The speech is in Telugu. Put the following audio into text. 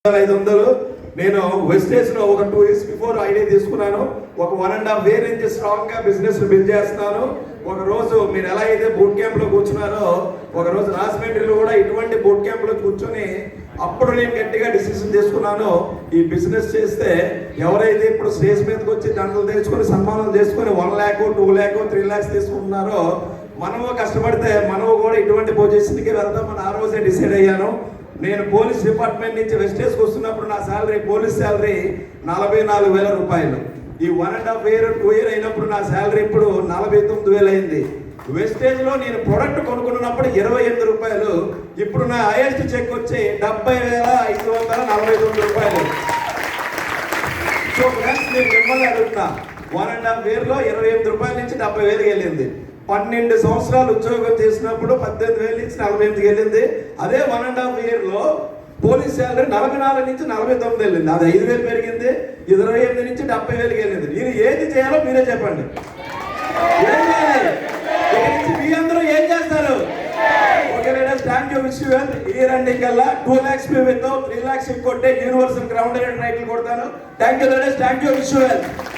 500 నేను వెస్టేజ్ లో ఒక 2 years బిఫోర్ ఐడియా తీసుకున్నాను. ఒక 1.5 year నుంచి స్ట్రాంగ్ గా బిజినెస్ బిల్డ్ చేస్తున్నాను. ఒక రోజు మీరు ఎలా అయితే బూట్ క్యాంప్ లో కూర్చున్నారో, ఒక రోజు రాజమండ్రిలో కూడా ఇటువంటి బూట్ క్యాంప్ లో కూర్చొని అప్పుడు నేను గట్టిగా డిసిషన్ తీసుకున్నాను. ఈ బిజినెస్ చేస్తే ఎవరైతే ఇప్పుడు స్టేజ్ మీదకి వచ్చి దండలు తెచ్చుకొని సన్మానం చేసుకొని 1 lakh 2 lakh 3 lakhs తీసుకుంటున్నారో, మనము కష్టపడితే మనము కూడా ఇటువంటి పొజిషన్కి వెళ్తామని ఆ రోజే డిసైడ్ అయ్యాను. నేను పోలీస్ డిపార్ట్మెంట్ నుంచి వెస్టేజ్కి వస్తున్నప్పుడు నా శాలరీ, పోలీస్ శాలరీ 44,000 రూపాయలు. ఈ 1.5 year 2 year అయినప్పుడు నా శాలరీ ఇప్పుడు 49,000 అయింది. వెస్టేజ్ లో నేను ప్రొడక్ట్ కొనుక్కున్నప్పుడు 28 రూపాయలు. ఇప్పుడు నా హైయెస్ట్ చెక్ వచ్చి 70,549 రూపాయలు. సో ఫ్రెండ్స్, నేను మిమ్మల్ని అడుగుతున్నా, 1.5 year లో 28 రూపాయల నుంచి 70,000 వెళ్ళింది. 12 సంవత్సరాలు ఉద్యోగం చేసినప్పుడు 18,000 నుంచి 48,000 వెళ్ళింది. అదే 1.5 year లో పోలీస్ శాలరీ 44 నుంచి 49 వెళ్ళింది. అది 5,000 పెరిగింది. 28 నుంచి 70,000 వెళ్ళింది. నేను ఏది చేయాలో మీరే చెప్పండి. ఏం చేయాలి? ఇక నుంచి మీ అందరూ ఏం చేస్తారు? Okay ladies, thank you, wish you well. Year ending కల్లా 2 lakhs మీ విత్ 3 lakhs కొట్టే యూనివర్సల్ గ్రౌండ్ రైట్లు కొడతాను. Thank you ladies, thank you, wish you well.